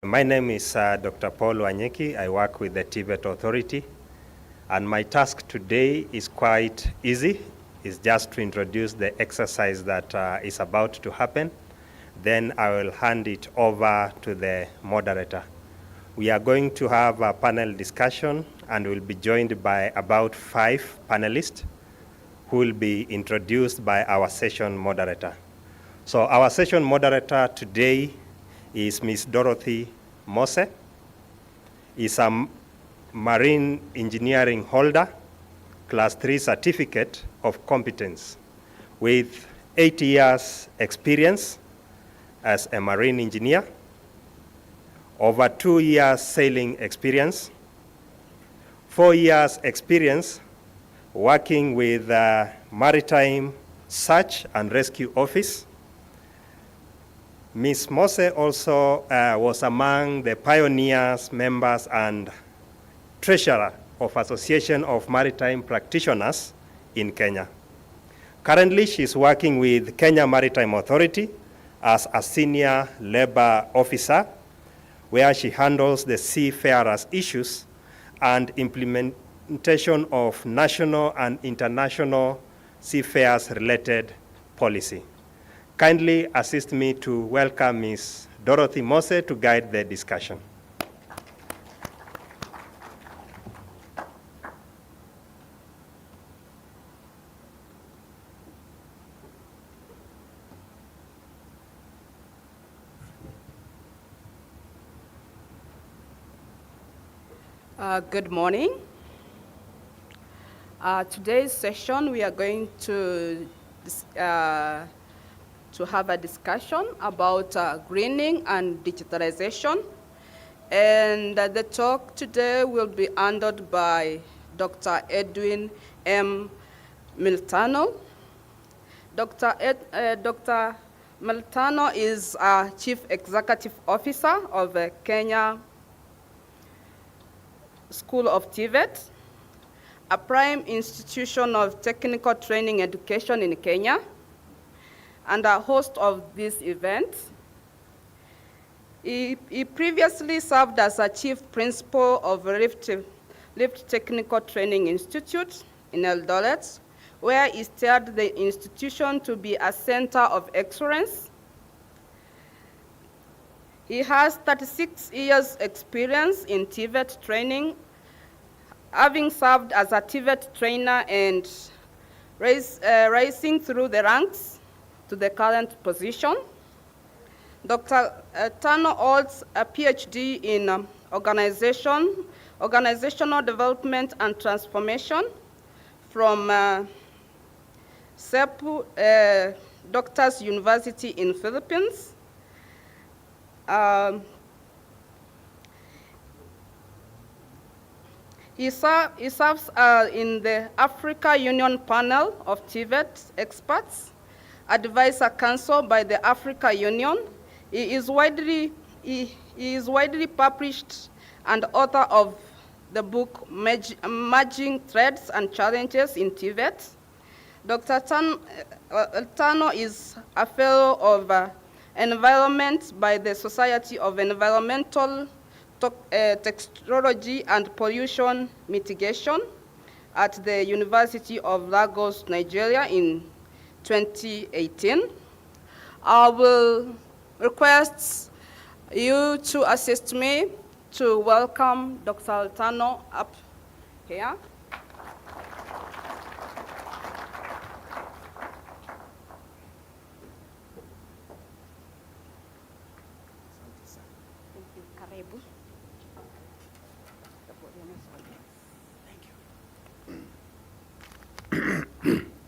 My name is Dr. Paul Wanyeki. I work with the Tibet Authority, and my task today is quite easy. It's just to introduce the exercise that is about to happen. Then I will hand it over to the moderator. We are going to have a panel discussion, and we'll be joined by about 5 panelists who will be introduced by our session moderator. So our session moderator today is Ms. Dorothy Mose. Is a marine engineering holder, class 3 certificate of competence with 8 years experience as a marine engineer, over 2 years sailing experience, 4 years experience working with Maritime Search and Rescue Office. Ms. Mose also was among the pioneers, members, and treasurer of Association of Maritime Practitioners in Kenya. Currently, she's working with Kenya Maritime Authority as a senior labor officer, where she handles the seafarers' issues and implementation of national and international seafarers-related policy. Kindly assist me to welcome Ms. Dorothy Mose to guide the discussion. Good morning. Today's session, we are going to have a discussion about greening and digitalization. And the talk today will be handled by Dr. Edwin M. Miltano. Dr. Miltano is Chief Executive Officer of the Kenya School of TVET, a prime institution of technical training education in Kenya, and a host of this event. He previously served as a chief principal of Lift Technical Training Institute in Eldoret, where he steered the institution to be a center of excellence. He has 36 years experience in TVET training, having served as a TVET trainer and rising through the ranks to the current position. Dr. Tano holds a PhD in organizational development and transformation from Cebu Doctors University in Philippines. He serves in the Africa Union panel of TVET experts, advisor council by the Africa Union. He is widely published and author of the book Merging Threats and Challenges in TVET. Dr. Tano is a fellow of environment by the Society of Environmental Technology and Pollution Mitigation at the University of Lagos, Nigeria in 2018. I will request you to assist me to welcome Dr. Tano up here.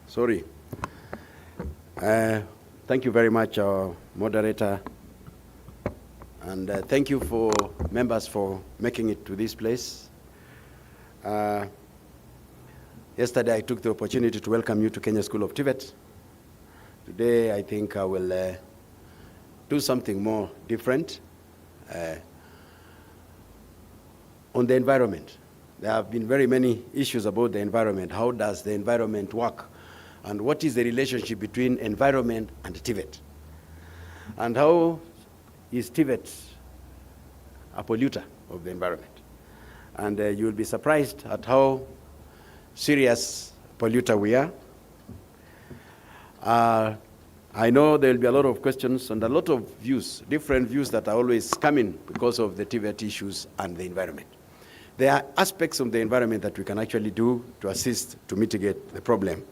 Sorry. Thank you very much, moderator. And thank you for members for making it to this place. Yesterday, I took the opportunity to welcome you to Kenya School of TVET. Today, I think I will do something more different on the environment. There have been very many issues about the environment. How does the environment work? And what is the relationship between environment and TVET? And how is TVET a polluter of the environment. And you'll be surprised at how serious polluter we are. I know there will be a lot of questions and a lot of views, different views that are always coming because of the TVET issues and the environment. There are aspects of the environment that we can actually do to assist to mitigate the problem.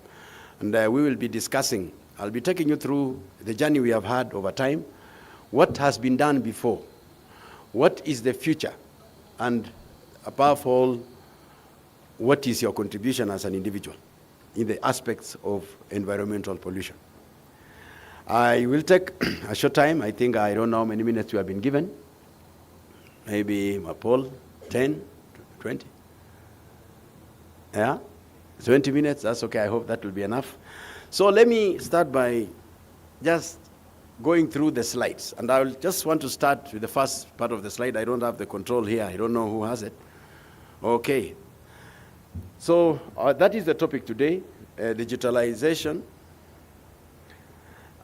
And we will be discussing, I'll be taking you through the journey we have had over time, what has been done before, what is the future, and above all, what is your contribution as an individual in the aspects of environmental pollution. I will take a short time. I think I don't know how many minutes you have been given. Maybe, Paul, 10, 20? Yeah? 20 minutes, that's okay. I hope that will be enough. So let me start by just going through the slides. And I will just want to start with the first part of the slide. I don't have the control here. I don't know who has it. Okay. So that is the topic today, digitalization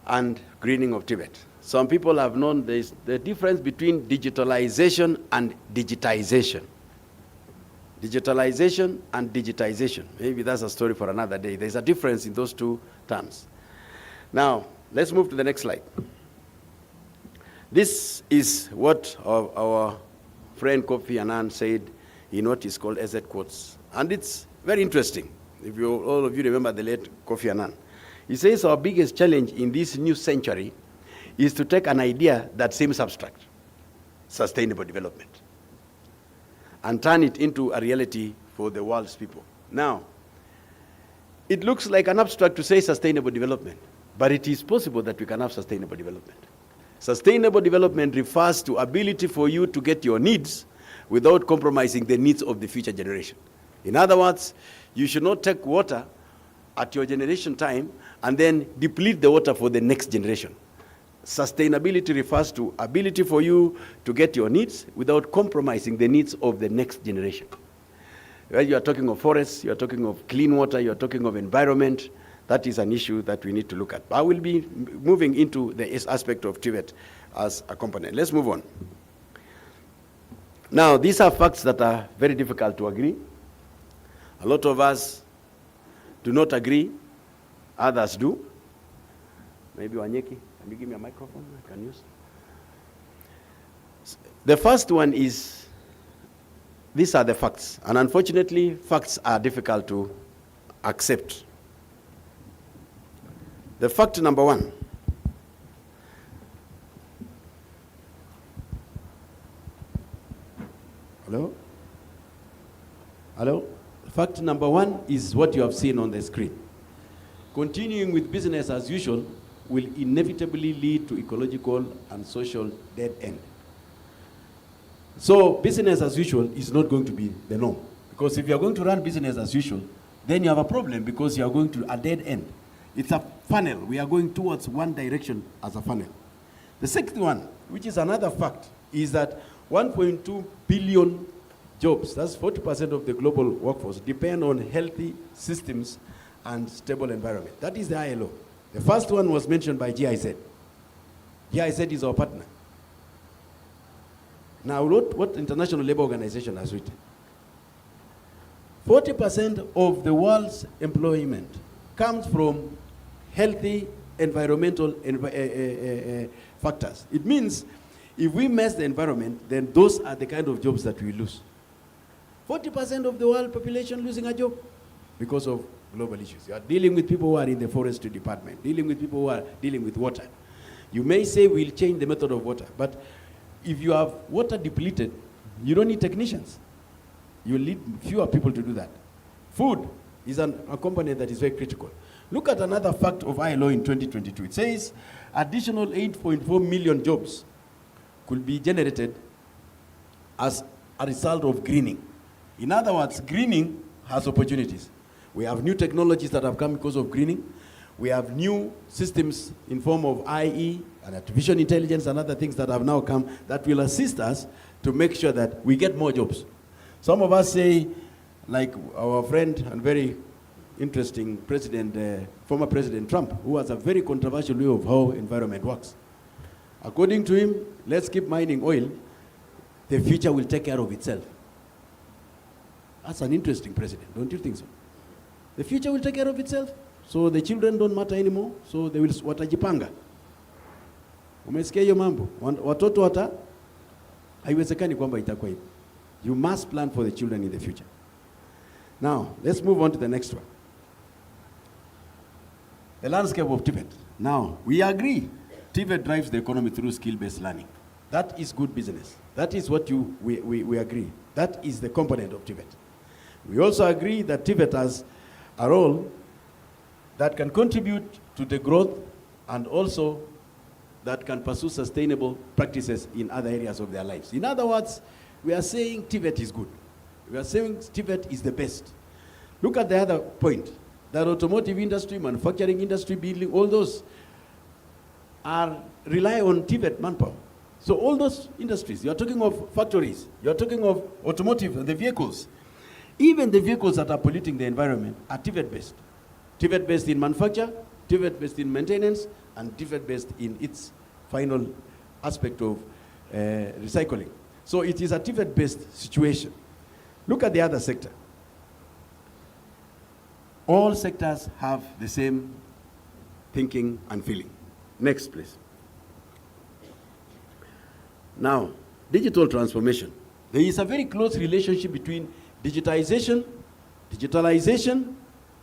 and greening of Tibet. Some people have known the difference between digitalization and digitization. Digitalization and digitization. Maybe that's a story for another day. There's a difference in those two terms. Now, let's move to the next slide. This is what our friend Kofi Annan said in what is called AZ quotes. And it's very interesting. If all of you remember the late Kofi Annan. He says our biggest challenge in this new century is to take an idea that seems abstract, sustainable development, and turn it into a reality for the world's people. Now, it looks like an abstract to say sustainable development, but it is possible that we can have sustainable development. Sustainable development refers to ability for you to get your needs without compromising the needs of the future generation. In other words, you should not take water at your generation time and then deplete the water for the next generation. Sustainability refers to ability for you to get your needs without compromising the needs of the next generation. When you are talking of forests, you are talking of clean water, you are talking of environment, that is an issue that we need to look at. I will be moving into the aspect of Tibet as a component. Let's move on. Now, these are facts that are very difficult to agree. A lot of us do not agree, others do. Maybe Wanyeki, can you give me a microphone I can use? The first one is, these are the facts. And unfortunately, facts are difficult to accept. The fact number one. Hello? Hello? Fact number one is what you have seen on the screen. Continuing with business as usual will inevitably lead to ecological and social dead end. So business as usual is not going to be the norm. Because if you are going to run business as usual, then you have a problem because you are going to a dead end. It's a funnel. We are going towards one direction as a funnel. The second one, which is another fact, is that 1.2 billion jobs, that's 40% of the global workforce, depend on healthy systems and stable environment. That is the ILO. The first one was mentioned by GIZ. GIZ is our partner. Now, what International Labour Organization has written. 40% of the world's employment comes from healthy environmental factors. It means if we mess the environment, then those are the kind of jobs that we lose. 40% of the world population losing a job because of global issues. You are dealing with people who are in the forestry department, dealing with people who are dealing with water. You may say we'll change the method of water, but if you have water depleted, you don't need technicians. You need fewer people to do that. Food is a component that is very critical. Look at another fact of ILO in 2022. It says additional 8.4 million jobs could be generated as a result of greening. In other words, greening has opportunities. We have new technologies that have come because of greening. We have new systems in form of IE and artificial intelligence and other things that have now come that will assist us to make sure that we get more jobs. Some of us say, like our friend and very interesting president, former President Trump, who has a very controversial view of how environment works. According to him, let's keep mining oil. the future will take care of itself. That's an interesting precedent, don't you think so? The future will take care of itself, so the children don't matter anymore, so they will watajipanga. Umesikia hiyo mambo? Watoto haiwezekani kwamba itakuwa hivyo. You must plan for the children in the future. Now, let's move on to the next one. The landscape of TVET. Now, we agree TVET drives the economy through skill-based learning. That is good business. That is what we agree. That is the component of TVET. We also agree that TVET has a role that can contribute to the growth and also that can pursue sustainable practices in other areas of their lives. In other words, we are saying TVET is good. We are saying TVET is the best. Look at the other point. That automotive industry, manufacturing industry, building, all those rely on TVET manpower. So all those industries, you're talking of factories, you're talking of automotive, the vehicles. Even the vehicles that are polluting the environment are TVET-based. TVET-based in manufacture, TVET-based in maintenance, and TVET-based in its final aspect of recycling. So it is a TVET-based situation. Look at the other sector. All sectors have the same thinking and feeling. Next, please. Now, digital transformation. There is a very close relationship between digitalization,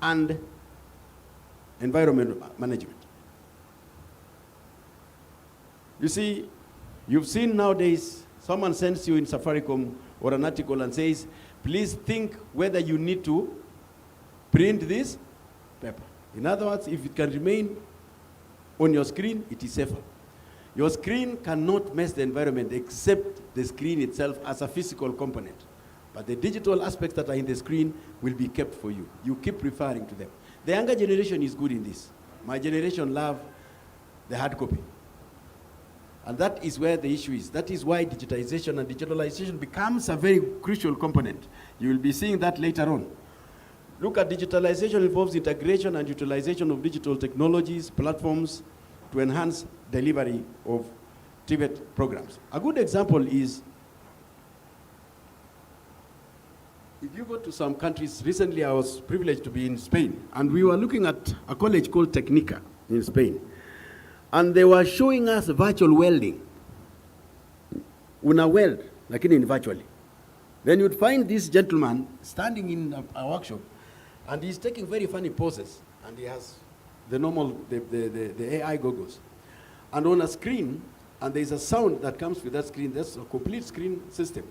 and environment management. You see, you've seen nowadays, someone sends you in Safaricom or an article and says, please think whether you need to print this paper. In other words, if it can remain on your screen, it is safer. Your screen cannot mess the environment except the screen itself as a physical component. But the digital aspects that are in the screen will be kept for you. You keep referring to them. The younger generation is good in this. My generation love the hard copy. And that is where the issue is. That is why digitization and digitalization becomes a very crucial component. You will be seeing that later on. Look at digitalization involves integration and utilization of digital technologies, platforms to enhance delivery of TVET programs. A good example is, if you go to some countries, recently I was privileged to be in Spain, and we were looking at a college called Technica in Spain. And they were showing us virtual welding. Una weld, lakini in virtually. Then you'd find this gentleman standing in a workshop, and he's taking very funny poses, and he has the normal, the AI goggles. And on a screen, and there's a sound that comes with that screen, that's a complete screen system.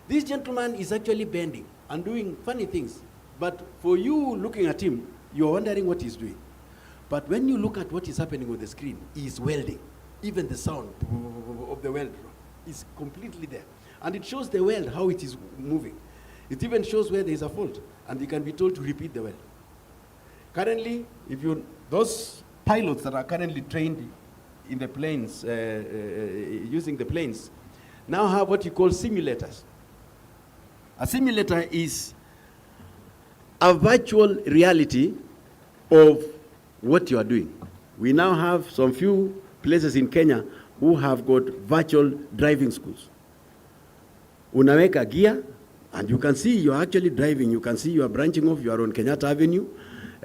This gentleman is actually bending and doing funny things. But for you looking at him, you're wondering what he's doing. But when you look at what is happening on the screen, he's welding. Even the sound of the weld is completely there. And it shows the weld, how it is moving. It even shows where there is a fault, and you can be told to repeat the weld. Currently, those pilots that are currently trained in the planes, using the planes, now have what you call simulators. A simulator is a virtual reality of what you are doing. We now have some few places in Kenya who have got virtual driving schools. Unaweka gear, and you can see you are actually driving. You can see you are branching off, you are on Kenyatta Avenue.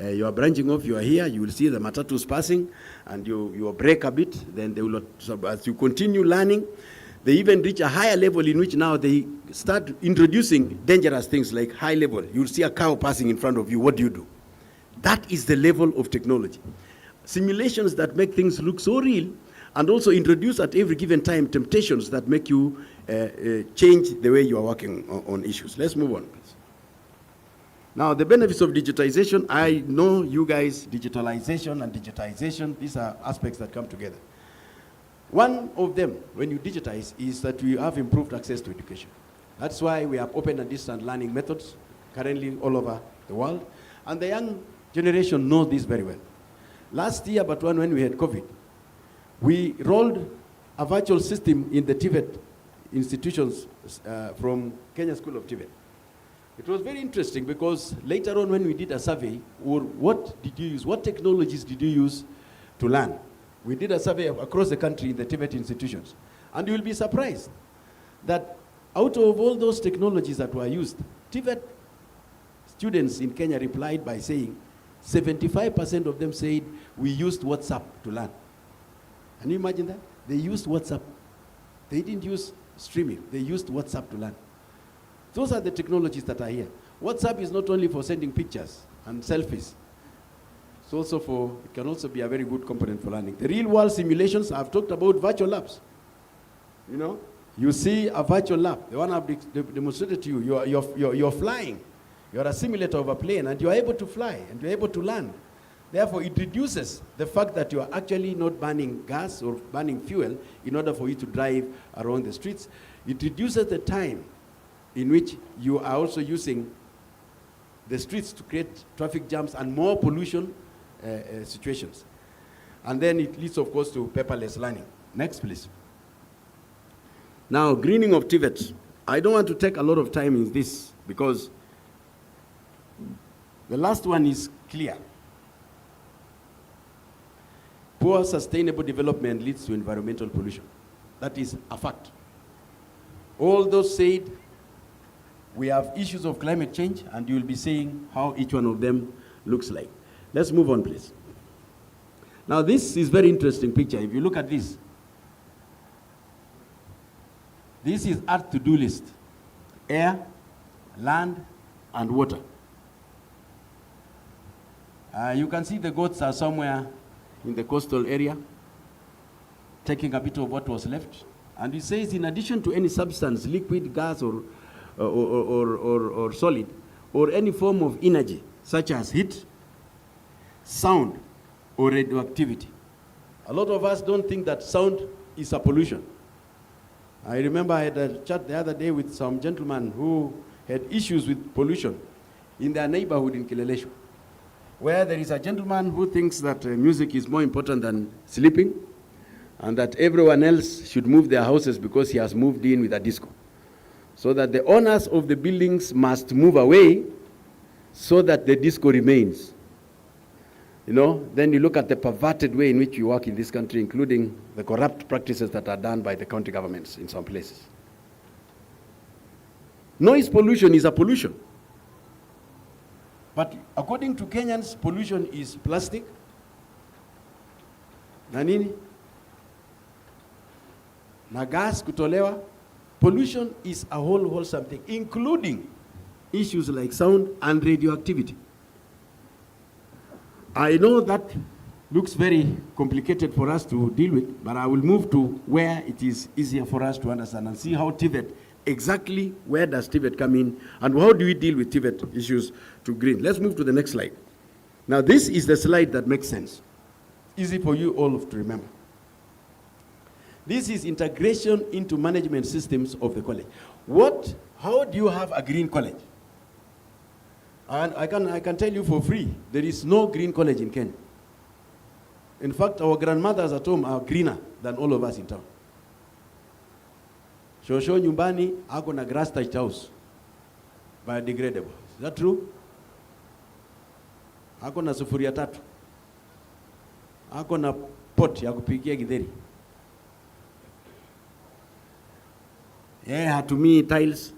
You are branching off, you are here, you will see the matatus passing, and you brake a bit, then they will, as you continue learning, they even reach a higher level in which now they start introducing dangerous things like high level. You'll see a cow passing in front of you, what do you do? That is the level of technology. Simulations that make things look so real, and also introduce at every given time temptations that make you change the way you are working on issues. Let's move on, please. Now, the benefits of digitization, I know you guys, digitalization and digitization, these are aspects that come together. One of them, when you digitize, is that we have improved access to education. That's why we have open and distant learning methods currently all over the world. And the young generation know this very well. Last year, but when we had COVID, we rolled a virtual system in the TVET institutions from Kenya School of TVET. It was very interesting because later on when we did a survey, or what did you use, what technologies did you use to learn? We did a survey across the country in the TVET institutions. And you will be surprised that Out of all those technologies that were used, TVET students in Kenya replied by saying 75% of them said we used WhatsApp to learn. Can you imagine that? They used WhatsApp. They didn't use streaming. They used WhatsApp to learn. Those are the technologies that are here. WhatsApp is not only for sending pictures and selfies. It's also it can also be a very good component for learning. The real world simulations, I've talked about virtual labs. You know, you see a virtual lab, the one I've demonstrated to you, you're flying. You're a simulator of a plane and you're able to fly and you're able to land. Therefore, it reduces the fact that you are actually not burning gas or burning fuel in order for you to drive around the streets. It reduces the time in which you are also using the streets to create traffic jams and more pollution situations. And then it leads, of course, to paperless learning. Next, please. Now, greening of TVET. I don't want to take a lot of time in this because the last one is clear. Poor sustainable development leads to environmental pollution. That is a fact. All those said, we have issues of climate change, and you will be seeing how each one of them looks like. Let's move on, please. Now, this is very interesting picture. If you look at this, this is Earth to-do list. Air, land, and water. You can see the goats are somewhere in the coastal area, taking a bit of what was left. And it says, in addition to any substance, liquid, gas, or solid, or any form of energy, such as heat, sound, or radioactivity. A lot of us don't think that sound is a pollution. I remember I had a chat the other day with some gentlemen who had issues with pollution in their neighborhood in Kileleshu, where there is a gentleman who thinks that music is more important than sleeping, and that everyone else should move their houses because he has moved in with a disco. So that the owners of the buildings must move away so that the disco remains. You know, then you look at the perverted way in which you work in this country, including the corrupt practices that are done by the county governments in some places. Noise pollution is a pollution. But according to Kenyans, pollution is plastic. Na nini? Na gas kutolewa. Pollution is a whole wholesome thing, including issues like sound and radioactivity. I know that looks very complicated for us to deal with, but I will move to where it is easier for us to understand and see how TVET, exactly where does TVET come in, and how do we deal with TVET issues to green. Let's move to the next slide. Now, this is the slide that makes sense. Easy for you all to remember. This is integration into management systems of the college. How do you have a green college? And I can tell you for free, there is no green college in Kenya. In fact, our grandmothers at home are greener than all of us in town. Shosho nyumbani ako na grass thatched house, biodegradable. Is that true? Ako na sufuria tatu. Ako na pot ya kupikia githeri. Hatumii tiles.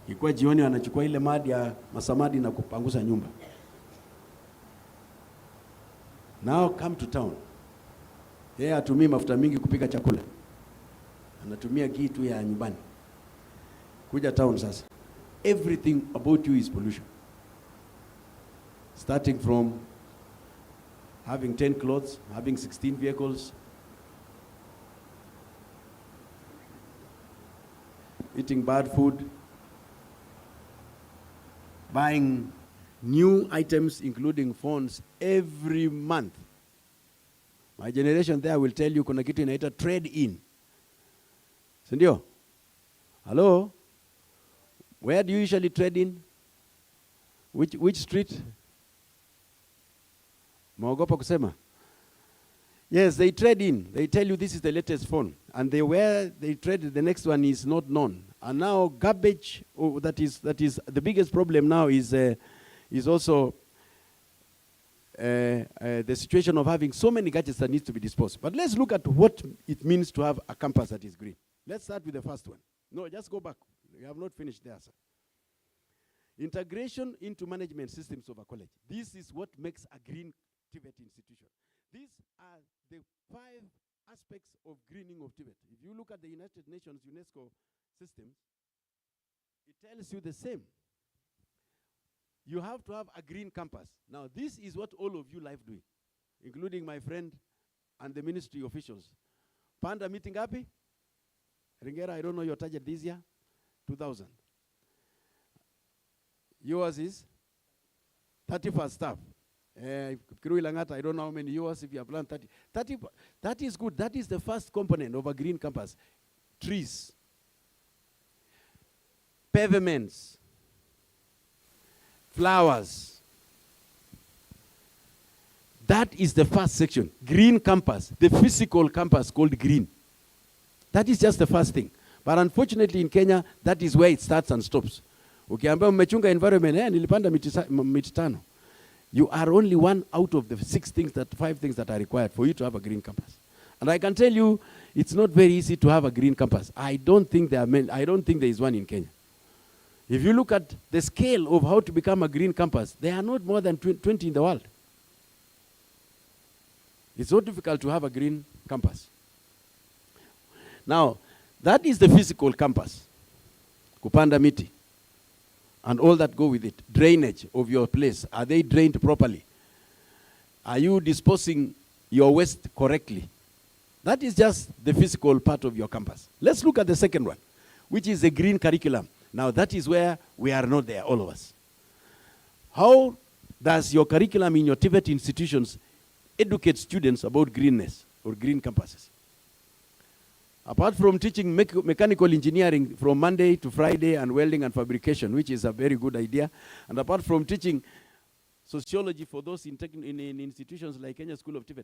Ikuwa jioni wanachukua ile madi ya masamadi na kupangusa nyumba. Now come to town. Hatumii mafuta mingi kupika chakula. Anatumia ghee tu ya nyumbani. Kuja town sasa. Everything about you is pollution. Starting from having 10 clothes, having 16 vehicles, eating bad food, buying new items, including phones, every month. My generation there will tell you kuna kitu inaita trade in. Sindio? Hello? Where do you usually trade in? Which street? Maogopa kusema? Yes, they trade in. They tell you this is the latest phone. And where they trade, the next one is not known. And now garbage, that is the biggest problem now is also the situation of having so many gadgets that needs to be disposed. But let's look at what it means to have a campus that is green. Let's start with the first one. No, just go back. You have not finished there, sir. Integration into management systems of a college. This is what makes a green TVET institution. These are the 5 aspects of greening of TVET. If you look at the United Nations UNESCO systems, it tells you the same. You have to have a green campus. Now, this is what all of you live doing, including my friend and the ministry officials. Panda meeting happy? Ringera, I don't know your target this year. 2,000. Yours is 31st staff. Kirui Langata, I don't know how many yours if you have planned 30. 30. That is good. That is the first component of a green campus. Trees. Pavements. Flowers. That is the first section. Green campus. The physical campus called green. That is just the first thing. But unfortunately in Kenya, that is where it starts and stops. Ukiambia mmechunga environment, nilipanda miti 5. You are only one out of the 5 things that are required for you to have a green campus. And I can tell you, it's not very easy to have a green campus. I don't think there is one in Kenya. If you look at the scale of how to become a green campus, there are not more than 20 in the world. It's so difficult to have a green campus. Now, that is the physical campus. Kupanda miti. And all that go with it. Drainage of your place. Are they drained properly? Are you disposing your waste correctly? That is just the physical part of your campus. Let's look at the second one, which is the green curriculum. Now that is where we are not there, all of us. How does your curriculum in your TVET institutions educate students about greenness or green campuses? Apart from teaching mechanical engineering from Monday to Friday and welding and fabrication, which is a very good idea, and apart from teaching sociology for those in institutions like Kenya School of TVET,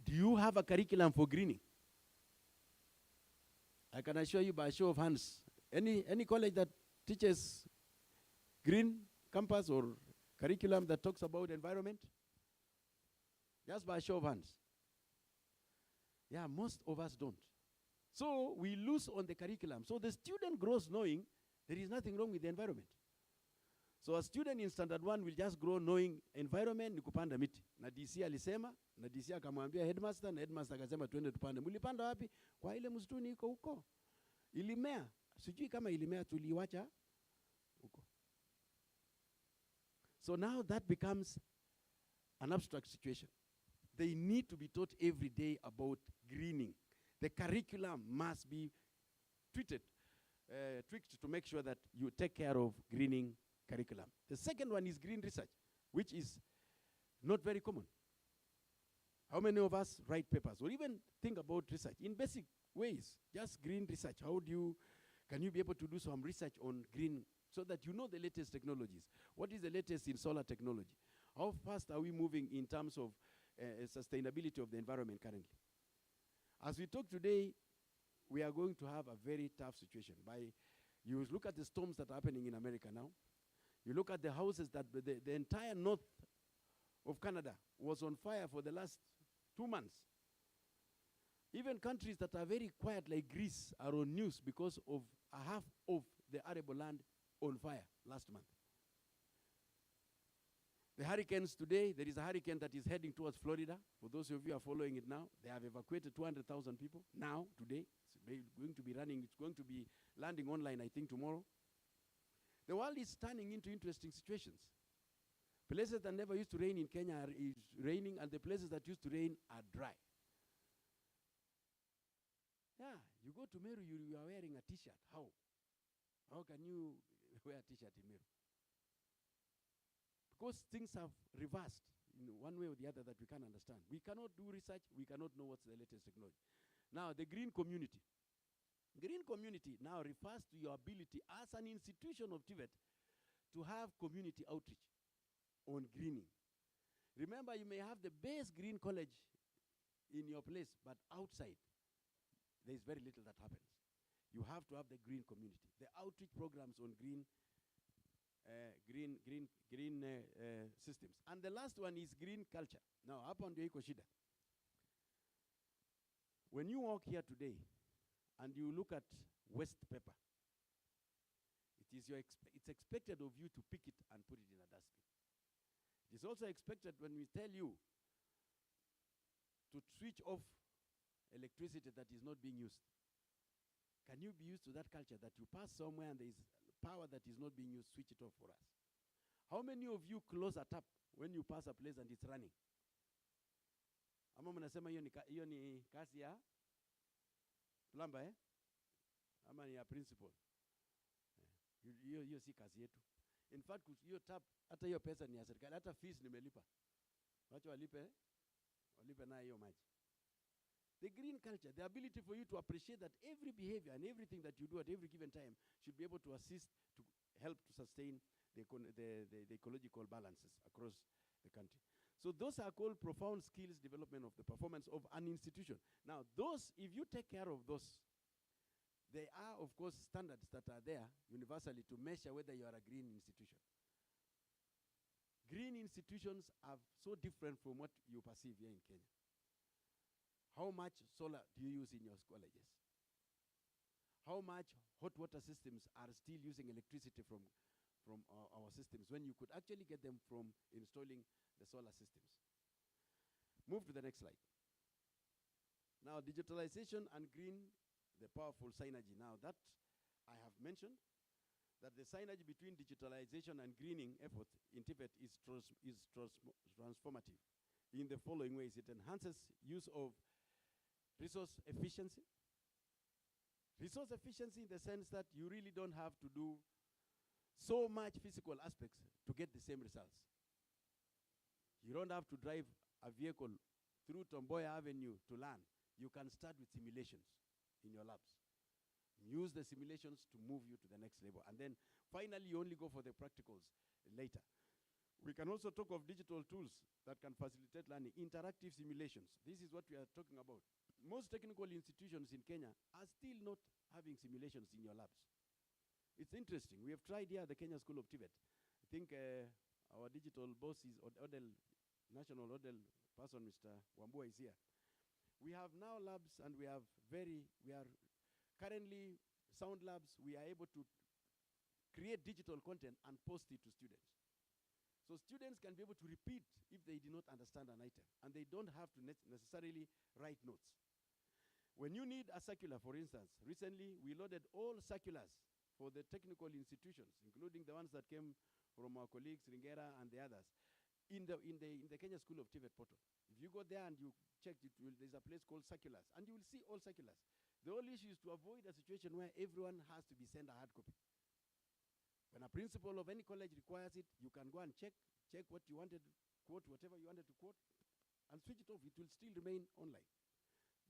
do you have a curriculum for greening? I can assure you by a show of hands, any college that teaches green campus or curriculum that talks about environment? Just by a show of hands. Yeah, most of us don't. So we lose on the curriculum. So the student grows knowing there is nothing wrong with the environment. So a student in standard 1 will just grow knowing environment ni kupanda miti. Na DC alisema, na DC akamwambia headmaster, na headmaster akasema twende tupande. Mulipanda wapi? Kwa ile msituni iko huko. Ilimea. Sijui kama ilimea tuliwacha huko. So now that becomes an abstract situation. They need to be taught every day about greening. The curriculum must be tweaked to make sure that you take care of greening curriculum. The second one is green research, which is not very common. How many of us write papers or even think about research in basic ways? Just green research. Can you be able to do some research on green so that you know the latest technologies? What is the latest in solar technology? How fast are we moving in terms of sustainability of the environment currently? As we talk today, we are going to have a very tough situation. You look at the storms that are happening in America now. You look at the houses that the entire north of Canada was on fire for the last 2 months. Even countries that are very quiet like Greece are on news because of a half of the arable land on fire last month. The hurricanes today, there is a hurricane that is heading towards Florida. For those of you who are following it now, they have evacuated 200,000 people now, today. It's going to be running, it's going to be landing online, I think, tomorrow. The world is turning into interesting situations. Places that never used to rain in Kenya is raining, and the places that used to rain are dry. Yeah, you go to Meru, you are wearing a t-shirt. How? How can you wear a t-shirt in Meru? Because things have reversed in one way or the other that we can't understand. We cannot do research, we cannot know what's the latest technology. Now, the green community. Green community now refers to your ability as an institution of TVET to have community outreach on greening. Remember, you may have the best green college in your place, but outside, there is very little that happens. You have to have the green community. The outreach programs on green systems. And the last one is green culture. Now, up on the Shida. When you walk here today and you look at waste paper, it's expected of you to pick it and put it in a dustbin. It is also expected when we tell you to switch off electricity that is not being used. Can you be used to that culture that you pass somewhere and there is power that is not being used, switch it off for us? How many of you close a tap when you pass a place and it's running? Ama mnasema hiyo ni kazi ya plumber ama ni ya principal? Hiyo si kazi yetu. In fact, hiyo tap, hata hiyo pesa ni ya serikali, hata fees nimelipa. Wacha walipe na hiyo maji. The green culture, the ability for you to appreciate that every behavior and everything that you do at every given time should be able to assist to help to sustain the ecological balances across the country. So those are called profound skills development of the performance of an institution. Now those, if you take care of those, there are of course standards that are there universally to measure whether you are a green institution. Green institutions are so different from what you perceive here in Kenya. How much solar do you use in your colleges? How much hot water systems are still using electricity from our systems when you could actually get them from installing the solar systems? Move to the next slide. Now, digitalization and green, the powerful synergy. Now, that I have mentioned, that the synergy between digitalization and greening effort in Tibet is transformative in the following ways. It enhances use of resource efficiency. Resource efficiency in the sense that you really don't have to do so much physical aspects to get the same results. You don't have to drive a vehicle through Tomboya Avenue to learn. You can start with simulations in your labs. Use the simulations to move you to the next level. And then finally, you only go for the practicals later. We can also talk of digital tools that can facilitate learning, interactive simulations. This is what we are talking about. Most technical institutions in Kenya are still not having simulations in your labs. It's interesting. We have tried here at the Kenya School of Tibet. I think our digital boss is Odell, national Odell person, Mr. Wambua is here. We have now labs and we are currently sound labs. We are able to create digital content and post it to students. So students can be able to repeat if they did not understand an item, and they don't have to necessarily write notes. When you need a circular, for instance, recently we loaded all circulars for the technical institutions, including the ones that came from our colleagues, Ringera and the others, in the Kenya School of Tibet portal. If you go there and you check, there's a place called circulars, and you will see all circulars. The only issue is to avoid a situation where everyone has to be sent a hard copy. When a principal of any college requires it, you can go and check what you wanted to quote, whatever you wanted to quote, and switch it off. It will still remain online.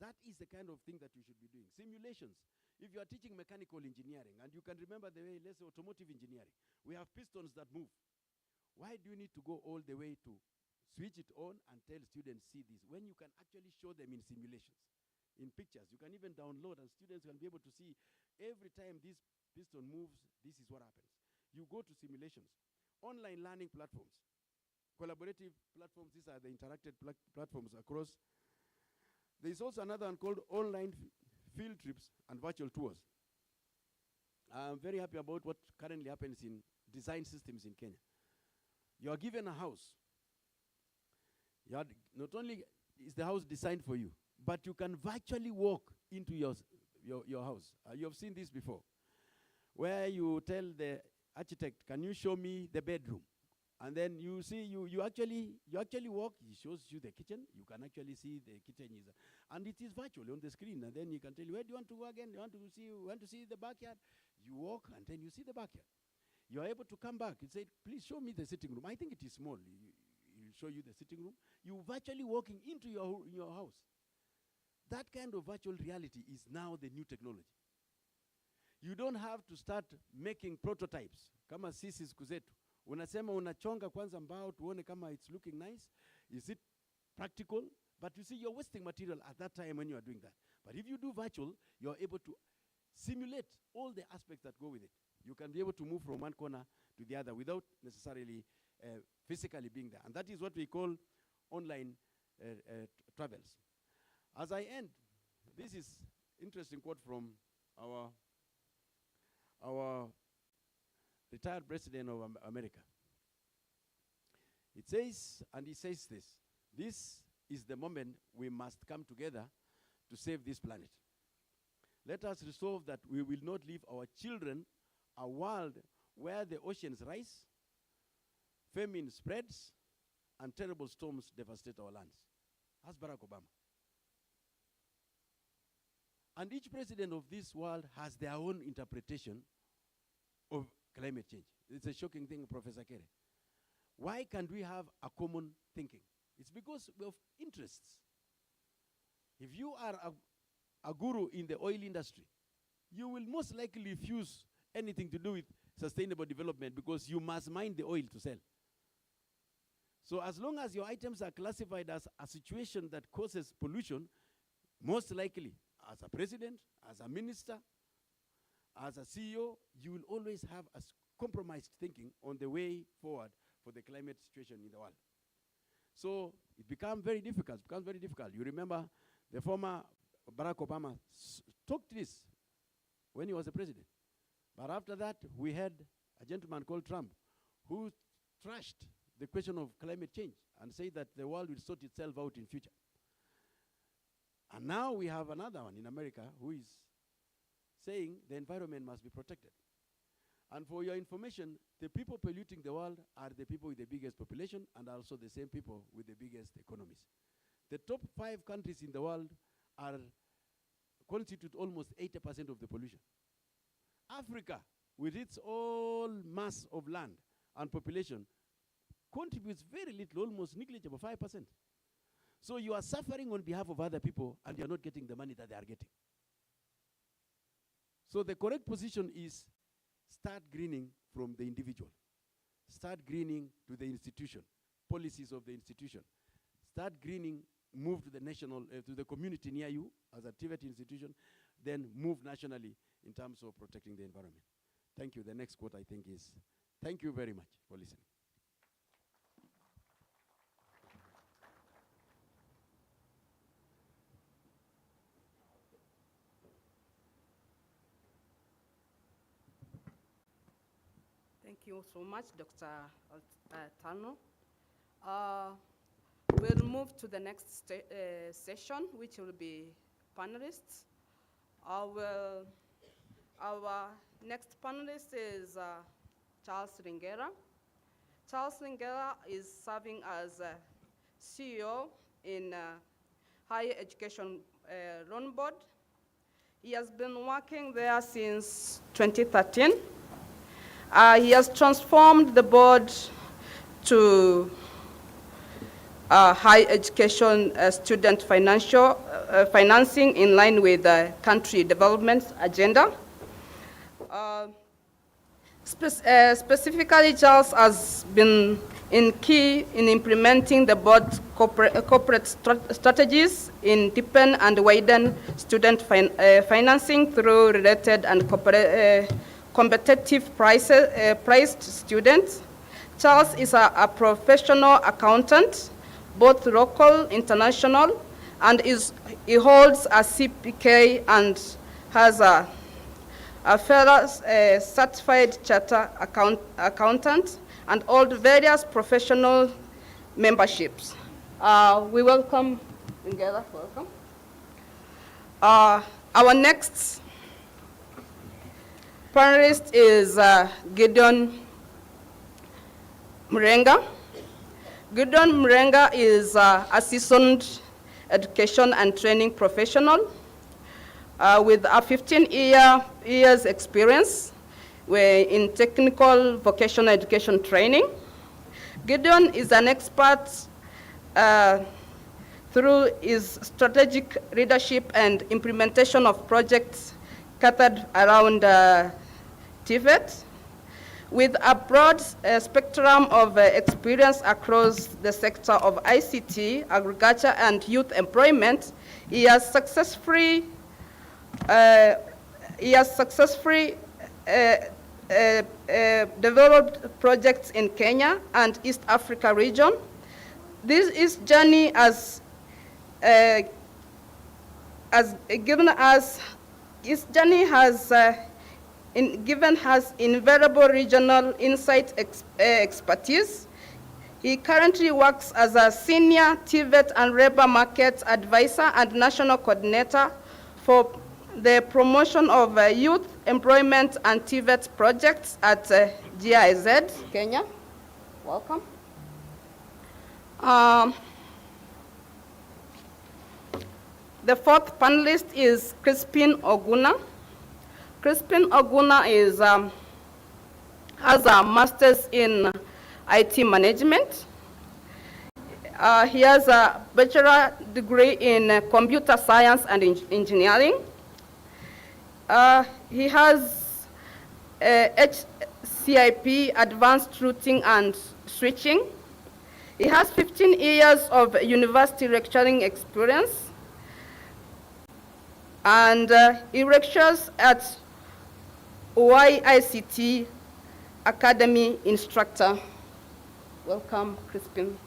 That is the kind of thing that you should be doing. Simulations. If you are teaching mechanical engineering, and you can remember the way, let's say automotive engineering, we have pistons that move. Why do you need to go all the way to switch it on and tell students, see this, when you can actually show them in simulations, in pictures? You can even download, and students can be able to see every time this piston moves, this is what happens. You go to simulations. Online learning platforms, collaborative platforms, these are the interactive platforms across. There is also another one called online field trips and virtual tours. I'm very happy about what currently happens in design systems in Kenya. You are given a house. Not only is the house designed for you, but you can virtually walk into your house. You have seen this before, where you tell the architect, can you show me the bedroom? And then you see, you actually walk, he shows you the kitchen, you can actually see the kitchen is, and it is virtually on the screen, and then he can tell you, where do you want to go again? You want to see the backyard? You walk, and then you see the backyard. You are able to come back and say, please show me the sitting room. I think it is small. He'll show you the sitting room. You virtually walking into your house. That kind of virtual reality is now the new technology. You don't have to start making prototypes. Kama sisi siku zetu. Unasema unachonga kwanza mbao tuone kama it's looking nice. Is it practical? But you see, you're wasting material at that time when you are doing that. But if you do virtual, you're able to simulate all the aspects that go with it. You can be able to move from one corner to the other without necessarily physically being there. And that is what we call online travels. As I end, this is interesting quote from our retired president of America. It says, and he says this is the moment we must come together to save this planet. Let us resolve that we will not leave our children a world where the oceans rise, famine spreads, and terrible storms devastate our lands. That's Barack Obama. And each president of this world has their own interpretation of climate change. It's a shocking thing, Professor Kere. Why can't we have a common thinking? It's because of interests. If you are a guru in the oil industry, you will most likely refuse anything to do with sustainable development because you must mine the oil to sell. So as long as your items are classified as a situation that causes pollution, most likely, as a president, as a minister, as a CEO, you will always have a compromised thinking on the way forward for the climate situation in the world. So it becomes very difficult. You remember the former Barack Obama talked this when he was a president. But after that, we had a gentleman called Trump who trashed the question of climate change and said that the world will sort itself out in future. And now we have another one in America who is saying the environment must be protected. And for your information, the people polluting the world are the people with the biggest population and also the same people with the biggest economies. The top 5 countries in the world constitute almost 80% of the pollution. Africa, with its all mass of land and population, contributes very little, almost negligible, 5%. So you are suffering on behalf of other people and you are not getting the money that they are getting. So the correct position is start greening from the individual. Start greening to the institution, policies of the institution. Start greening, move to the national, to the community near you as a TVET institution, then move nationally in terms of protecting the environment. Thank you. The next quote I think is, thank you very much for listening. Thank you so much, Dr. Tano. We'll move to the next session, which will be panelists. Our next panelist is Charles Ringera. Charles Ringera is serving as CEO in Higher Education Loan Board. He has been working there since 2013. He has transformed the board to higher education student financing in line with the country development agenda. Specifically, Charles has been key in implementing the board's corporate strategies in deepen and widen student financing through related and competitive priced students. Charles is a professional accountant, both local, international, and he holds a CPK and has a fellow certified charter accountant and hold various professional memberships. We welcome, together, welcome. Our next panelist is Gideon Mrenga. Gideon Mrenga is a seasoned education and training professional with a 15 years experience in technical vocational education training. Gideon is an expert through his strategic leadership and implementation of projects gathered around TVET, with a broad spectrum of experience across the sector of ICT, agriculture, and youth employment. He has successfully developed projects in Kenya and East Africa region. His journey has given his invaluable regional insight expertise. He currently works as a senior TVET and labor market advisor and national coordinator for the promotion of youth employment and TVET projects at GIZ, Kenya. Welcome. The fourth panelist is Crispin Oguna. Crispin Oguna has a master's in IT management. He has a bachelor degree in computer science and engineering. He has HCIP, advanced routing and switching. He has 15 years of university lecturing experience. And he lectures at YICT Academy instructor. Welcome, Crispin.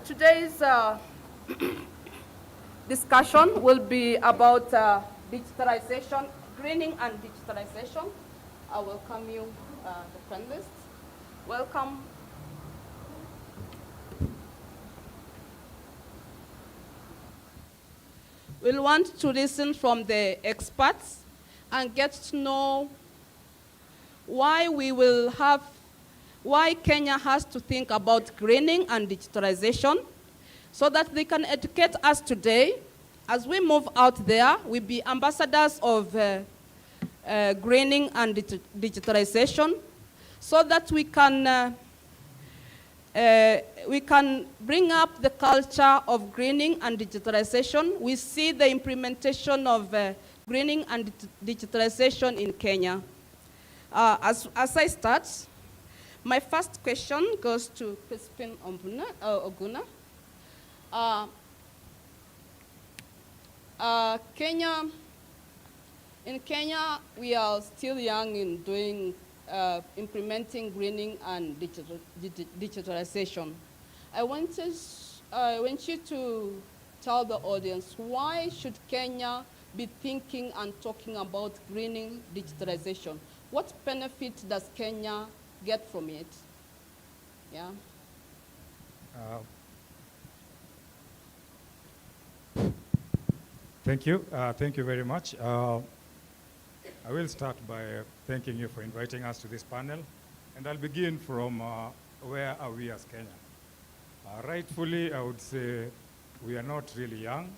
Today's discussion will be about digitalization, greening and digitalization. I welcome you, the panelists. Welcome. We'll want to listen from the experts and get to know why Kenya has to think about greening and digitalization so that they can educate us today. As we move out there, we'll be ambassadors of greening and digitalization so that we can bring up the culture of greening and digitalization. We see the implementation of greening and digitalization in Kenya. As I start, my first question goes to Crispin Oguna. In Kenya, we are still young in doing implementing greening and digitalization. I want you to tell the audience, why should Kenya be thinking and talking about greening digitalization? What benefit does Kenya get from it? Yeah. Thank you. Thank you very much. I will start by thanking you for inviting us to this panel. And I'll begin from where are we as Kenya. Rightfully, I would say we are not really young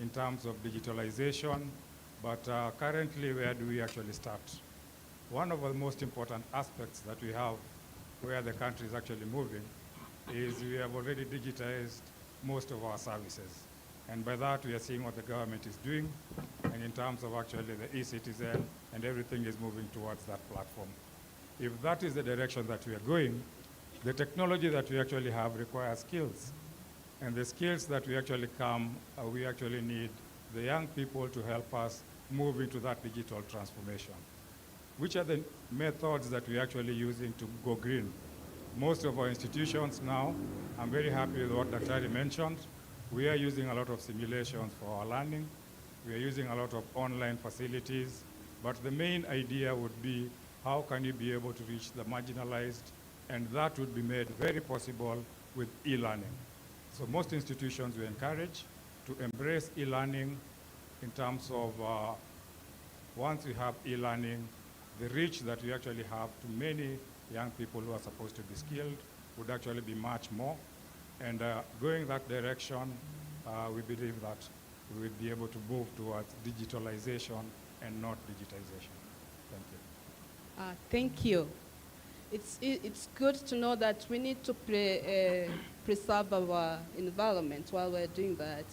in terms of digitalization, but currently, where do we actually start? One of the most important aspects that we have where the country is actually moving is we have already digitized most of our services. And by that, we are seeing what the government is doing. And in terms of actually the e-citizen, and everything is moving towards that platform. If that is the direction that we are going, the technology that we actually have requires skills. And the skills that we actually we actually need the young people to help us move into that digital transformation. Which are the methods that we're actually using to go green? Most of our institutions now, I'm very happy with what Dr. Ari mentioned. We are using a lot of simulations for our learning. We are using a lot of online facilities. But the main idea would be, how can you be able to reach the marginalized? And that would be made very possible with e-learning. So most institutions we encourage to embrace e-learning in terms of once we have e-learning, the reach that we actually have to many young people who are supposed to be skilled would actually be much more. And going that direction, we believe that we will be able to move towards digitalization and not digitization. Thank you. Thank you. It's good to know that we need to preserve our environment while we're doing that.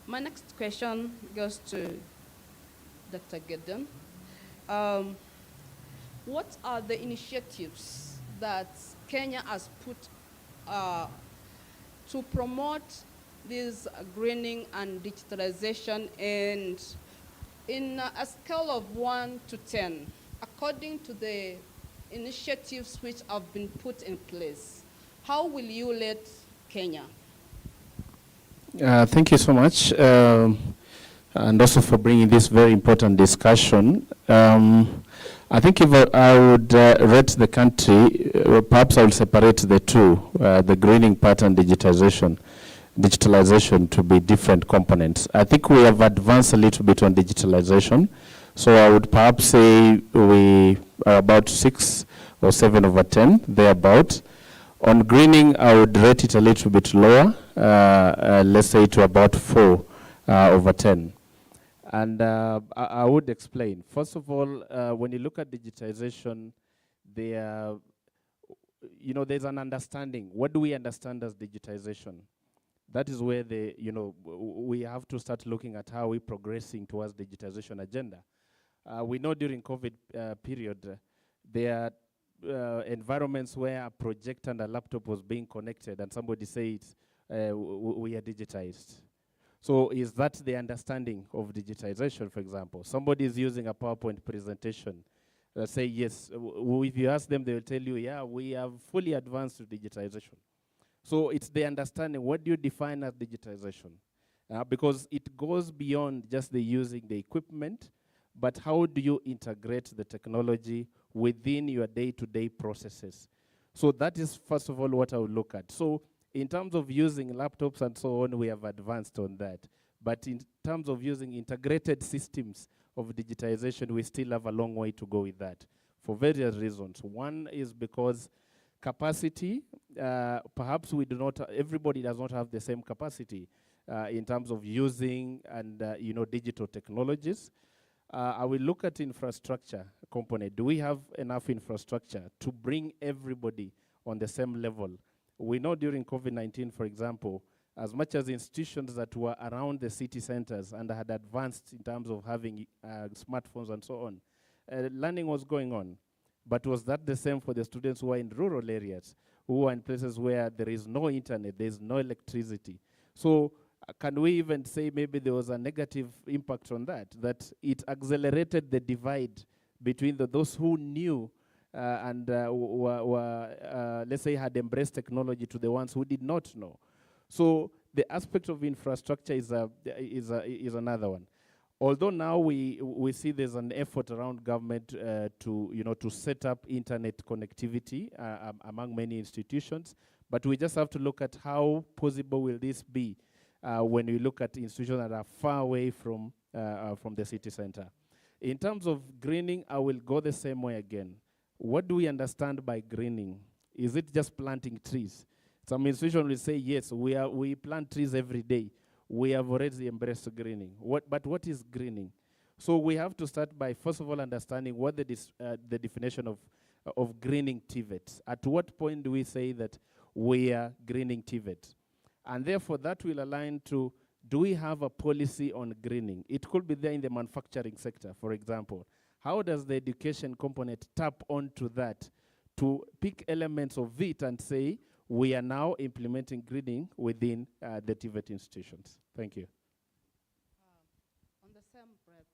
My next question goes to Dr. Gideon. What are the initiatives that Kenya has put to promote this greening and digitalization, and in a scale of 1 to 10, according to the initiatives which have been put in place, how will you lead Kenya? Thank you so much. and also for bringing this very important discussion. I think if I would rate the country, perhaps I will separate the two, the greening part and digitalization to be different components. I think we have advanced a little bit on digitalization. So I would perhaps say we are about 6 or 7 over 10, thereabout. On greening, I would rate it a little bit lower, let's say to about 4 over 10. And I would explain. First of all, when you look at digitization, there's an understanding. What do we understand as digitization? That is where we have to start looking at how we're progressing towards digitization agenda. We know during COVID period, there are environments where a projector and a laptop was being connected and somebody said, we are digitized. So is that the understanding of digitization, for example? Somebody is using a PowerPoint presentation. Say yes. If you ask them, they will tell you, yeah, we have fully advanced to digitization. So it's the understanding. What do you define as digitization? Because it goes beyond just the using the equipment, but how do you integrate the technology within your day-to-day processes? So that is, first of all, what I would look at. So in terms of using laptops and so on, we have advanced on that. But in terms of using integrated systems of digitization, we still have a long way to go with that for various reasons. One is because capacity, perhaps everybody does not have the same capacity in terms of using and digital technologies. I will look at infrastructure component. Do we have enough infrastructure to bring everybody on the same level? We know during COVID-19, for example, as much as institutions that were around the city centers and had advanced in terms of having smartphones and so on, learning was going on. But was that the same for the students who are in rural areas, who are in places where there is no internet, there is no electricity? So can we even say maybe there was a negative impact on that it accelerated the divide between those who knew and were, let's say, had embraced technology to the ones who did not know? So the aspect of infrastructure is another one. Although now we see there's an effort around government to set up internet connectivity among many institutions, but we just have to look at how possible will this be when we look at institutions that are far away from the city center. In terms of greening, I will go the same way again. What do we understand by greening? Is it just planting trees? Some institutions will say, yes, we plant trees every day. We have already embraced greening. But what is greening? So we have to start by, first of all, understanding what the definition of greening TVET. At what point do we say that we are greening TVET? And therefore, that will align to, do we have a policy on greening? It could be there in the manufacturing sector, for example. How does the education component tap onto that to pick elements of it and say, we are now implementing greening within the TVET institutions? Thank you. On the same breath,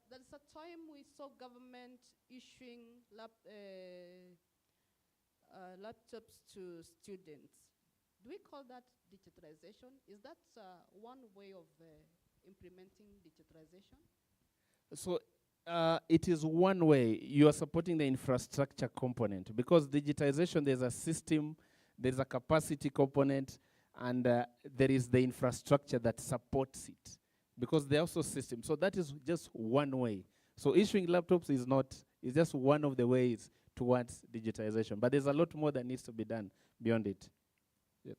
there's a time we saw government issuing laptops to students. Do we call that digitalization? Is that one way of implementing digitalization? So it is one way. You are supporting the infrastructure component, because digitization, there's a system, there's a capacity component, and there is the infrastructure that supports it, because they're also systems. So that is just one way. So issuing laptops is just one of the ways towards digitization. But there's a lot more that needs to be done beyond it. Yes.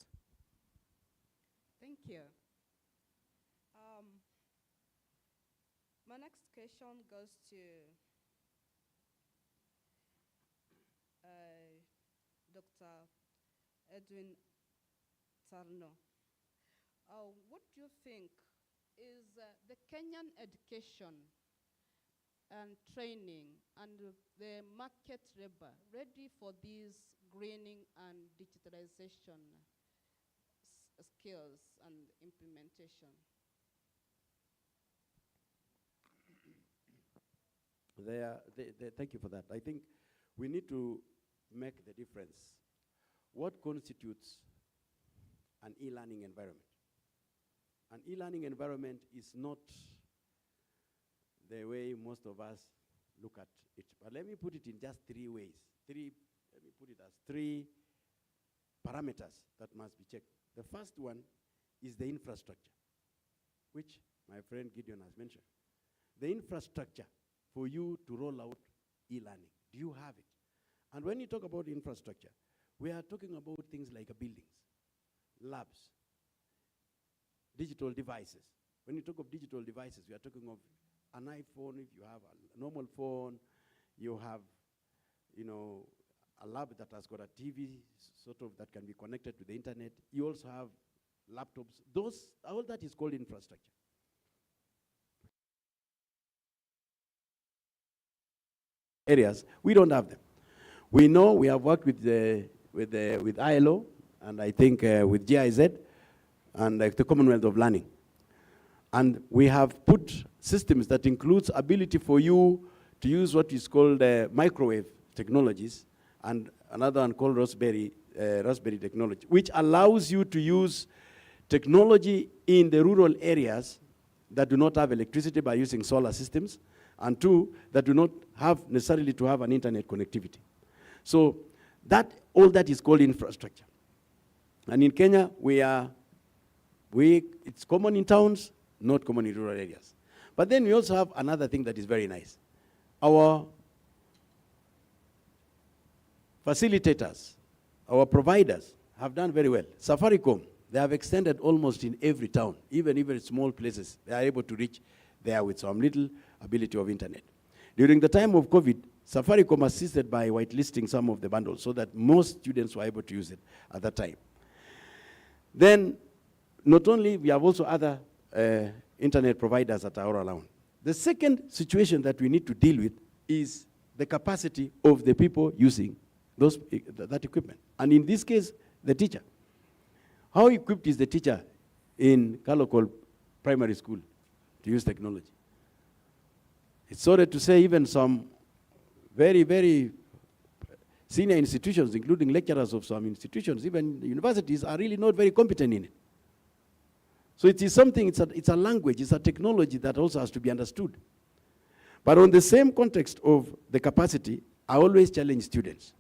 Thank you. My next question goes to Dr. Edwin Tarno. What do you think is the Kenyan education and training and the market labor ready for these greening and digitalization skills and implementation? Thank you for that. I think we need to make the difference. What constitutes an e-learning environment? An e-learning environment is not the way most of us look at it. But let me put it in just three ways. Let me put it as three parameters that must be checked. The first one is the infrastructure, which my friend Gideon has mentioned. The infrastructure for you to roll out e-learning. Do you have it? And when you talk about infrastructure, we are talking about things like buildings, labs, digital devices. When you talk of digital devices, we are talking of an iPhone. If you have a normal phone, you have, a lab that has got a TV sort of that can be connected to the internet. You also have laptops. All that is called infrastructure. Areas, we don't have them. We know we have worked with ILO, and I think with GIZ, and the Commonwealth of Learning. And we have put systems that includes ability for you to use what is called microwave technologies, and another one called Raspberry technology, which allows you to use technology in the rural areas that do not have electricity by using solar systems, and two, that do not have necessarily to have an internet connectivity. So all that is called infrastructure. And in Kenya, it's common in towns, not common in rural areas. But then we also have another thing that is very nice. Our facilitators, our providers have done very well. Safaricom, they have extended almost in every town, even small places. They are able to reach there with some little ability of internet. During the time of COVID, Safaricom assisted by whitelisting some of the bundles so that most students were able to use it at that time. Then, not only, we have also other internet providers that are all around. The second situation that we need to deal with is the capacity of the people using that equipment. And in this case, the teacher. How equipped is the teacher in Kalokol Primary School to use technology? It's sorry to say even some very, very senior institutions, including lecturers of some institutions, even universities, are really not very competent in it. So it is something, it's a language, it's a technology that also has to be understood. But on the same context of the capacity, I always challenge students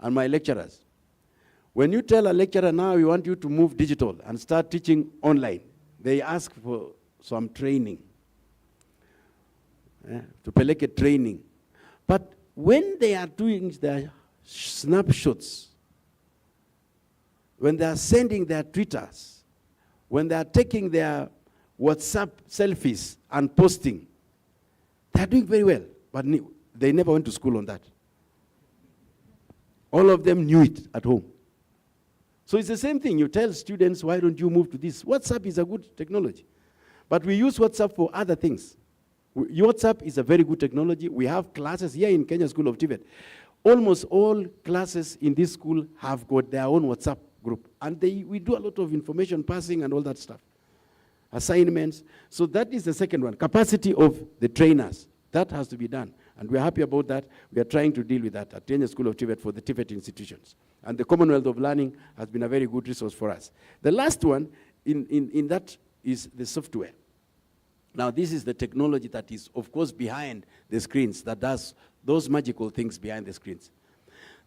and my lecturers. When you tell a lecturer now we want you to move digital and start teaching online, they ask for some training, to peleke training. But when they are doing their snapshots, when they are sending their Twitters, when they are taking their WhatsApp selfies and posting, they are doing very well, but they never went to school on that. All of them knew it at home. So it's the same thing. You tell students, why don't you move to this? WhatsApp is a good technology. But we use WhatsApp for other things. WhatsApp is a very good technology. We have classes here in Kenya School of Tibet. Almost all classes in this school have got their own WhatsApp group. And we do a lot of information passing and all that stuff. Assignments. So that is the second one. Capacity of the trainers. That has to be done. And we're happy about that. We are trying to deal with that at Kenya School of Tibet for the Tibet institutions. And the Commonwealth of Learning has been a very good resource for us. The last one in that is the software. Now, this is the technology that is, of course, behind the screens, that does those magical things behind the screens.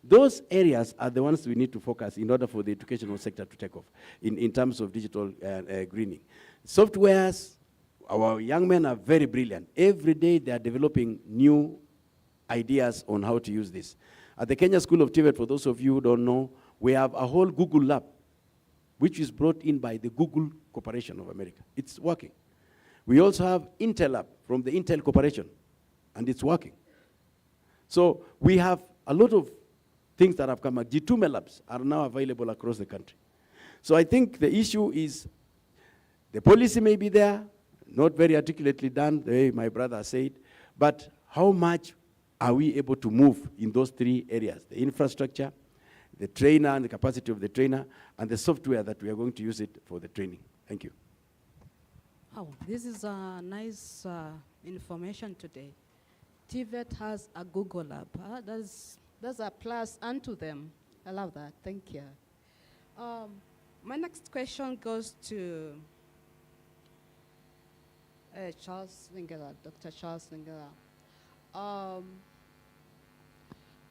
Those areas are the ones we need to focus in order for the educational sector to take off in terms of digital greening. Softwares, our young men are very brilliant. Every day they are developing new ideas on how to use this. At the Kenya School of Tibet, for those of you who don't know, we have a whole Google lab, which is brought in by the Google Corporation of America. It's working. We also have Intel Lab from the Intel Corporation, and it's working. So we have a lot of things that have come out. G2 labs are now available across the country. So I think the issue is the policy may be there, not very articulately done, the way my brother said, but how much are we able to move in those three areas? The infrastructure, the trainer and the capacity of the trainer, and the software that we are going to use it for the training. Thank you. Oh, this is a nice information today. TVET has a Google Lab. That's a plus unto them. I love that. Thank you. My next question goes to Charles Lingera, Dr. Charles Lingera.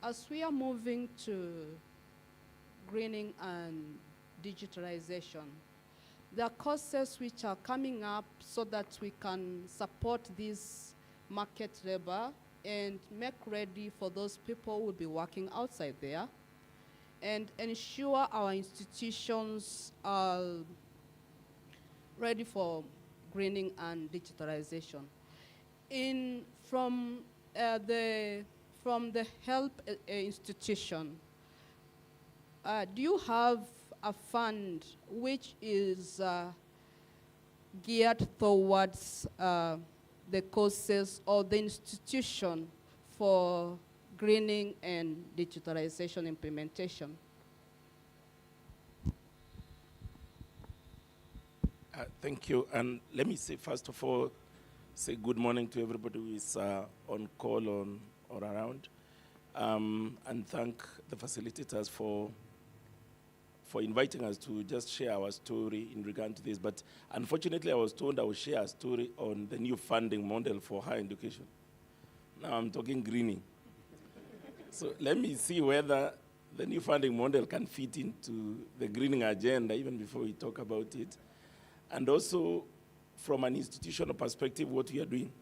As we are moving to greening and digitalization, there are courses which are coming up so that we can support this market labor and make ready for those people who will be working outside there, and ensure our institutions are ready for greening and digitalization. From the help institution, do you have a fund which is geared towards the courses or the institution for greening and digitalization implementation? Thank you. And let me say, first of all, say good morning to everybody who is on call or around, and thank the facilitators for inviting us to just share our story in regard to this. But unfortunately, I was told I would share a story on the new funding model for higher education. Now I'm talking greening. So let me see whether the new funding model can fit into the greening agenda even before we talk about it. And also, from an institutional perspective, what we are doing.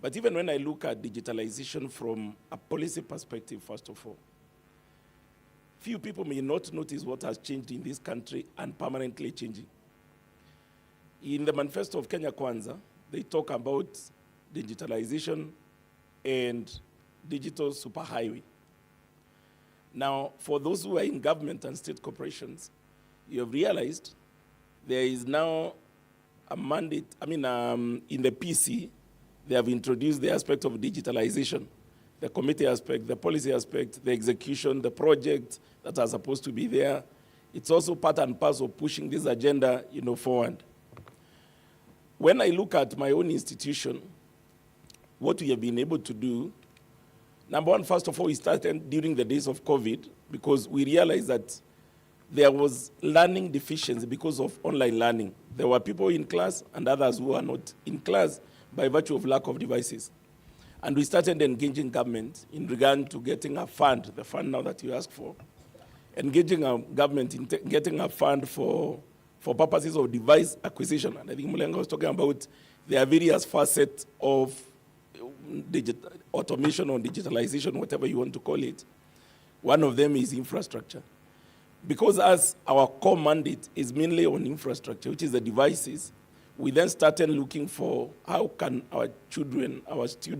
But even when I look at digitalization from a policy perspective, first of all, few people may not notice what has changed in this country and permanently changing. In the manifesto of Kenya Kwanza, they talk about digitalization and digital superhighway. Now, for those who are in government and state corporations, you have realized there is now a mandate, in the PC, they have introduced the aspect of digitalization, the committee aspect, the policy aspect, the execution, the project that are supposed to be there. It's also part and parcel of pushing this agenda, forward. When I look at my own institution, what we have been able to do, number one, first of all, we started during the days of COVID because we realized that there was learning deficiency because of online learning. There were people in class and others who were not in class by virtue of lack of devices. And we started engaging government in regard to getting a fund, the fund now that you asked for, engaging our government in getting a fund for purposes of device acquisition. And I think Mulenga was talking about there are various facets of automation or digitalization, whatever you want to call it. One of them is infrastructure. Because as our core mandate is mainly on infrastructure, which is the devices, we then started looking for how can our children, our students,